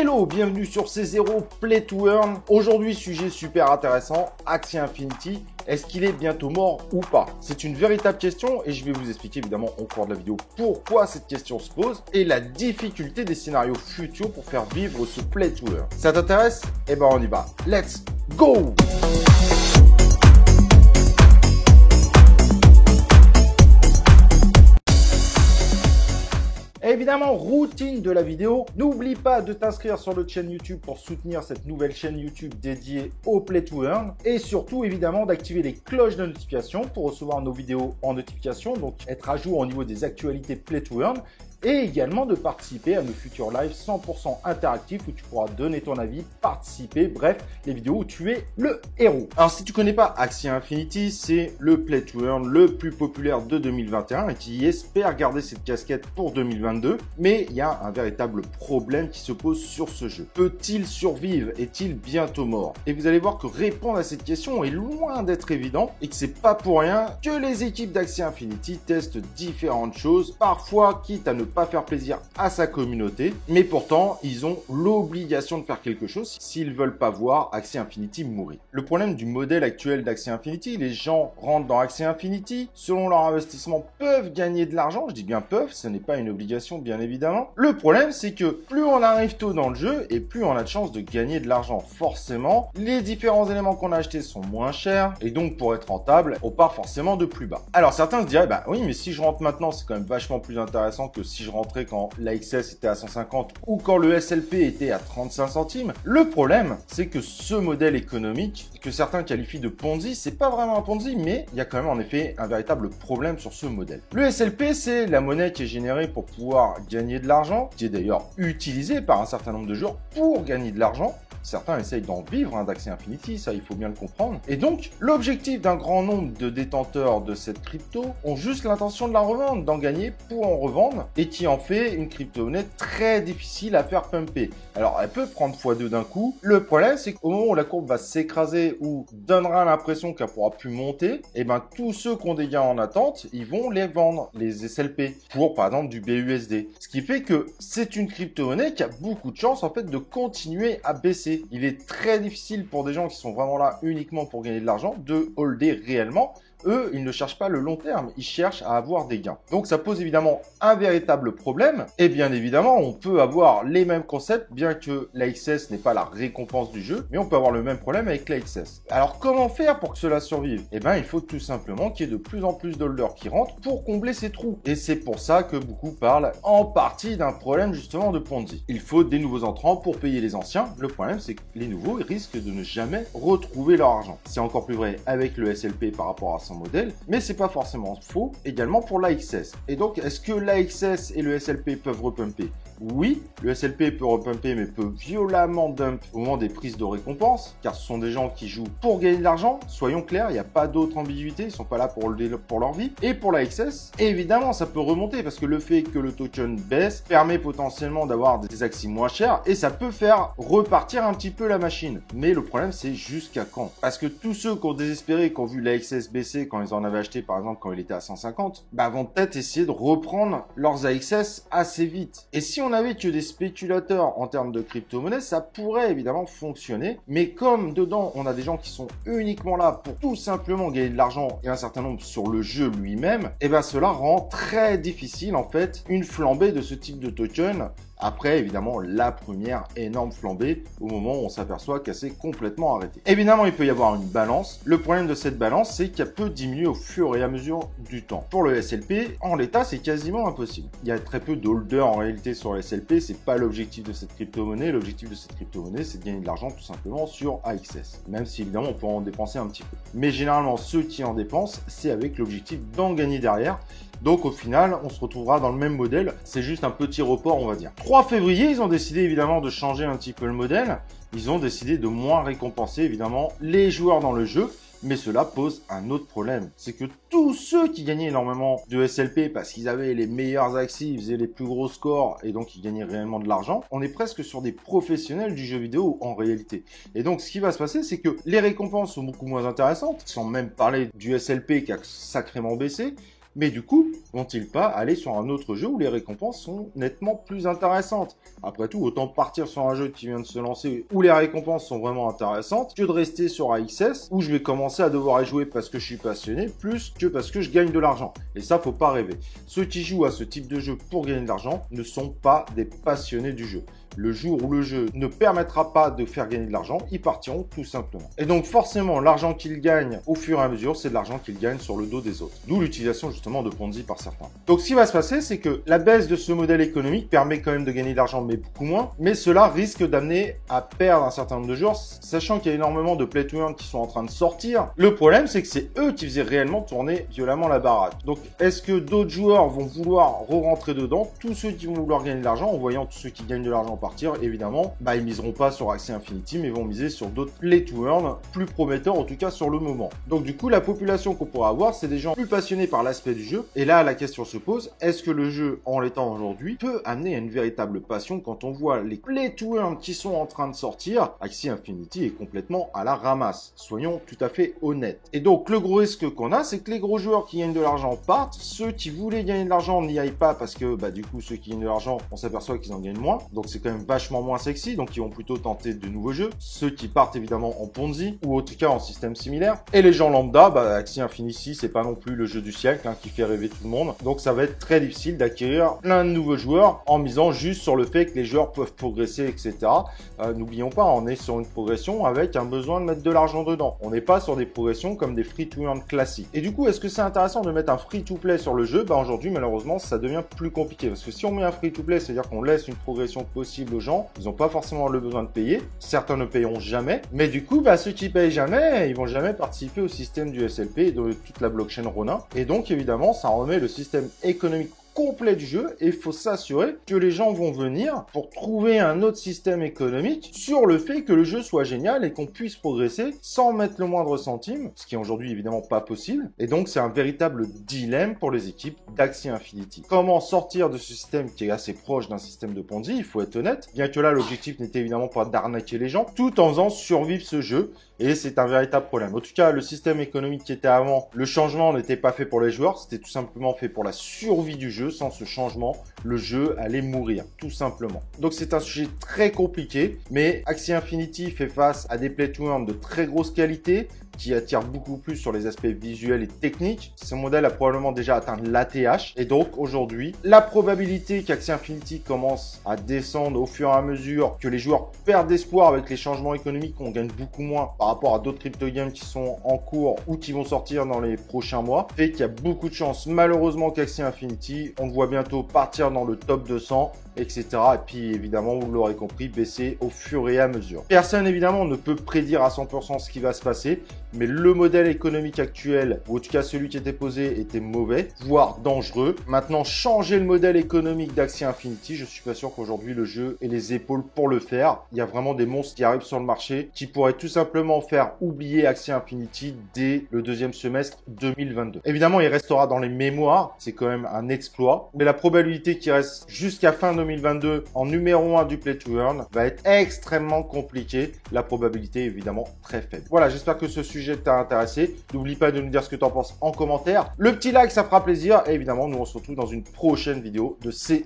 Hello, bienvenue sur C0 Play to Earn. Aujourd'hui, sujet super intéressant, Axie Infinity. Est-ce qu'il est bientôt mort ou pas? C'est une véritable question et je vais vous expliquer évidemment au cours de la vidéo pourquoi cette question se pose et la difficulté des scénarios futurs pour faire vivre ce Play to Earn. Ça t'intéresse? Eh ben on y va. Let's go! Évidemment, routine de la vidéo, n'oublie pas de t'inscrire sur notre chaîne YouTube pour soutenir cette nouvelle chaîne YouTube dédiée au Play to Earn et surtout évidemment d'activer les cloches de notification pour recevoir nos vidéos en notification, donc être à jour au niveau des actualités Play to Earn et également de participer à nos futurs lives 100% interactifs où tu pourras donner ton avis, participer, bref, les vidéos où tu es le héros. Alors si tu connais pas Axie Infinity, c'est le Play to Earn le plus populaire de 2021 et qui espère garder cette casquette pour 2022, mais il y a un véritable problème qui se pose sur ce jeu. Peut-il survivre? Est-il bientôt mort? Et vous allez voir que répondre à cette question est loin d'être évident et que c'est pas pour rien que les équipes d'Axie Infinity testent différentes choses, parfois quitte à ne pas faire plaisir à sa communauté, mais pourtant ils ont l'obligation de faire quelque chose s'ils veulent pas voir Axie Infinity mourir. Le problème du modèle actuel d'Axie Infinity, les gens rentrent dans Axie Infinity, selon leur investissement peuvent gagner de l'argent, je dis bien peuvent, ce n'est pas une obligation bien évidemment. Le problème c'est que plus on arrive tôt dans le jeu et plus on a de chances de gagner de l'argent. Forcément, les différents éléments qu'on a achetés sont moins chers et donc pour être rentable, on part forcément de plus bas. Alors certains se diraient, bah oui mais si je rentre maintenant c'est quand même vachement plus intéressant que si je rentrais quand l'AXS était à 150 ou quand le SLP était à 35 centimes. Le problème, c'est que ce modèle économique, que certains qualifient de Ponzi, c'est pas vraiment un Ponzi, mais il y a quand même en effet un véritable problème sur ce modèle. Le SLP, c'est la monnaie qui est générée pour pouvoir gagner de l'argent, qui est d'ailleurs utilisée par un certain nombre de joueurs pour gagner de l'argent. Certains essayent d'en vivre d'Axie Infinity, ça il faut bien le comprendre. Et donc, l'objectif d'un grand nombre de détenteurs de cette crypto ont juste l'intention de la revendre, d'en gagner pour en revendre, et qui en fait une crypto-monnaie très difficile à faire pumper. Alors, elle peut prendre x2 d'un coup. Le problème, c'est qu'au moment où la courbe va s'écraser ou donnera l'impression qu'elle pourra plus monter, et ben tous ceux qui ont des gains en attente, ils vont les vendre, les SLP, pour par exemple du BUSD. Ce qui fait que c'est une crypto-monnaie qui a beaucoup de chances en fait de continuer à baisser. Il est très difficile pour des gens qui sont vraiment là uniquement pour gagner de l'argent de holder réellement. Eux, ils ne cherchent pas le long terme, ils cherchent à avoir des gains. Donc ça pose évidemment un véritable problème. Et bien évidemment, on peut avoir les mêmes concepts, bien que l'AXS n'est pas la récompense du jeu, mais on peut avoir le même problème avec l'AXS. Alors comment faire pour que cela survive? Eh bien, il faut tout simplement qu'il y ait de plus en plus d'holders qui rentrent pour combler ces trous. Et c'est pour ça que beaucoup parlent en partie d'un problème justement de Ponzi. Il faut des nouveaux entrants pour payer les anciens. Le problème, c'est que les nouveaux ils risquent de ne jamais retrouver leur argent. C'est encore plus vrai avec le SLP par rapport à son modèle, mais c'est pas forcément faux également pour l'AXS. Et donc, est-ce que l'AXS et le SLP peuvent repumper? Oui, le SLP peut repumper, mais peut violemment dump au moment des prises de récompense, car ce sont des gens qui jouent pour gagner de l'argent. Soyons clairs, il n'y a pas d'autre ambiguïté, ils sont pas là pour leur vie. Et pour l'AXS, évidemment, ça peut remonter, parce que le fait que le token baisse permet potentiellement d'avoir des Axies moins chers, et ça peut faire repartir un petit peu la machine. Mais le problème, c'est jusqu'à quand? Parce que tous ceux qui ont désespéré, qui ont vu l'AXS baisser quand ils en avaient acheté, par exemple, quand il était à 150, vont peut-être essayer de reprendre leurs AXS assez vite. Et si on avait que des spéculateurs en termes de crypto-monnaie, ça pourrait évidemment fonctionner. Mais comme dedans, on a des gens qui sont uniquement là pour tout simplement gagner de l'argent et un certain nombre sur le jeu lui-même, et cela rend très difficile en fait une flambée de ce type de token. Après, évidemment, la première énorme flambée au moment où on s'aperçoit qu'elle s'est complètement arrêtée. Évidemment, il peut y avoir une balance. Le problème de cette balance, c'est qu'elle peut diminuer au fur et à mesure du temps. Pour le SLP, en l'état, c'est quasiment impossible. Il y a très peu d'holders en réalité sur le SLP. C'est pas l'objectif de cette crypto-monnaie. L'objectif de cette crypto-monnaie, c'est de gagner de l'argent tout simplement sur AXS. Même si, évidemment, on peut en dépenser un petit peu. Mais généralement, ceux qui en dépensent, c'est avec l'objectif d'en gagner derrière. Donc au final, on se retrouvera dans le même modèle. C'est juste un petit report, on va dire. 3 février, ils ont décidé évidemment de changer un petit peu le modèle. Ils ont décidé de moins récompenser évidemment les joueurs dans le jeu. Mais cela pose un autre problème. C'est que tous ceux qui gagnaient énormément de SLP parce qu'ils avaient les meilleurs Axies, ils faisaient les plus gros scores et donc ils gagnaient réellement de l'argent, on est presque sur des professionnels du jeu vidéo en réalité. Et donc ce qui va se passer, c'est que les récompenses sont beaucoup moins intéressantes, sans même parler du SLP qui a sacrément baissé. Mais du coup, vont-ils pas aller sur un autre jeu où les récompenses sont nettement plus intéressantes? Après tout, autant partir sur un jeu qui vient de se lancer où les récompenses sont vraiment intéressantes que de rester sur AXS où je vais commencer à devoir y jouer parce que je suis passionné plus que parce que je gagne de l'argent. Et ça, faut pas rêver. Ceux qui jouent à ce type de jeu pour gagner de l'argent ne sont pas des passionnés du jeu. Le jour où le jeu ne permettra pas de faire gagner de l'argent, ils partiront tout simplement. Et donc forcément, l'argent qu'ils gagnent au fur et à mesure, c'est de l'argent qu'ils gagnent sur le dos des autres. D'où l'utilisation justement de Ponzi par certains. Donc ce qui va se passer, c'est que la baisse de ce modèle économique permet quand même de gagner de l'argent, mais beaucoup moins. Mais cela risque d'amener à perdre un certain nombre de joueurs, sachant qu'il y a énormément de play to earn qui sont en train de sortir. Le problème, c'est que c'est eux qui faisaient réellement tourner violemment la baraque. Donc est-ce que d'autres joueurs vont vouloir re-rentrer dedans? Tous ceux qui vont vouloir gagner de l'argent, en voyant tous ceux qui gagnent de l'argent partir, évidemment, ils miseront pas sur Axie Infinity, mais vont miser sur d'autres play to earn plus prometteurs, en tout cas sur le moment. Donc du coup, la population qu'on pourra avoir, c'est des gens plus passionnés par l'aspect du jeu. Et là, la question se pose, est-ce que le jeu, en l'étant aujourd'hui, peut amener à une véritable passion quand on voit les play to earn qui sont en train de sortir? Axie Infinity est complètement à la ramasse. Soyons tout à fait honnêtes. Et donc, le gros risque qu'on a, c'est que les gros joueurs qui gagnent de l'argent partent. Ceux qui voulaient gagner de l'argent n'y aillent pas parce que, du coup, ceux qui gagnent de l'argent, on s'aperçoit qu'ils en gagnent moins. Donc, c'est quand même vachement moins sexy, donc ils vont plutôt tenter de nouveaux jeux. Ceux qui partent évidemment en Ponzi, ou en tout cas en système similaire. Et les gens lambda, Axie Infinity, c'est pas non plus le jeu du siècle qui fait rêver tout le monde. Donc ça va être très difficile d'acquérir plein de nouveaux joueurs en misant juste sur le fait que les joueurs peuvent progresser, etc. N'oublions pas, on est sur une progression avec un besoin de mettre de l'argent dedans. On n'est pas sur des progressions comme des free-to-earn classiques. Et du coup, est-ce que c'est intéressant de mettre un free-to-play sur le jeu? Aujourd'hui, malheureusement, ça devient plus compliqué. Parce que si on met un free-to-play, c'est-à-dire qu'on laisse une progression possible aux gens, ils n'ont pas forcément le besoin de payer. Certains ne payeront jamais. Mais du coup, ceux qui payent jamais, ils vont jamais participer au système du SLP et de toute la blockchain Ronin. Et donc, évidemment, ça remet le système économique complet du jeu et il faut s'assurer que les gens vont venir pour trouver un autre système économique sur le fait que le jeu soit génial et qu'on puisse progresser sans mettre le moindre centime, ce qui est aujourd'hui évidemment pas possible. Et donc c'est un véritable dilemme pour les équipes d'Axie Infinity. Comment sortir de ce système qui est assez proche d'un système de Ponzi? Il faut être honnête, bien que là l'objectif n'était évidemment pas d'arnaquer les gens, tout en faisant survivre ce jeu. Et c'est un véritable problème. En tout cas, le système économique qui était avant, le changement n'était pas fait pour les joueurs, c'était tout simplement fait pour la survie du jeu. Sans ce changement, le jeu allait mourir, tout simplement. Donc c'est un sujet très compliqué, mais Axie Infinity fait face à des play to earn de très grosse qualité, qui attire beaucoup plus sur les aspects visuels et techniques. Ce modèle a probablement déjà atteint l'ATH. Et donc, aujourd'hui, la probabilité qu'Axie Infinity commence à descendre au fur et à mesure que les joueurs perdent espoir avec les changements économiques, on gagne beaucoup moins par rapport à d'autres crypto games qui sont en cours ou qui vont sortir dans les prochains mois, fait qu'il y a beaucoup de chances, malheureusement, qu'Axie Infinity, on le voit bientôt partir dans le top 200, etc. Et puis, évidemment, vous l'aurez compris, baisser au fur et à mesure. Personne, évidemment, ne peut prédire à 100% ce qui va se passer, mais le modèle économique actuel, ou en tout cas celui qui était posé, était mauvais, voire dangereux. Maintenant, changer le modèle économique d'Axie Infinity, je suis pas sûr qu'aujourd'hui le jeu ait les épaules pour le faire. Il y a vraiment des monstres qui arrivent sur le marché qui pourraient tout simplement faire oublier Axie Infinity dès le deuxième semestre 2022. Évidemment, il restera dans les mémoires, c'est quand même un exploit, mais la probabilité qu'il reste jusqu'à fin 2022 en numéro 1 du Play to Earn va être extrêmement compliquée. La probabilité est évidemment très faible. Voilà, j'espère que ce sujet t'a intéressé. N'oublie pas de nous dire ce que tu en penses en commentaire. Le petit like, ça fera plaisir. Et évidemment, nous on se retrouve dans une prochaine vidéo de C0.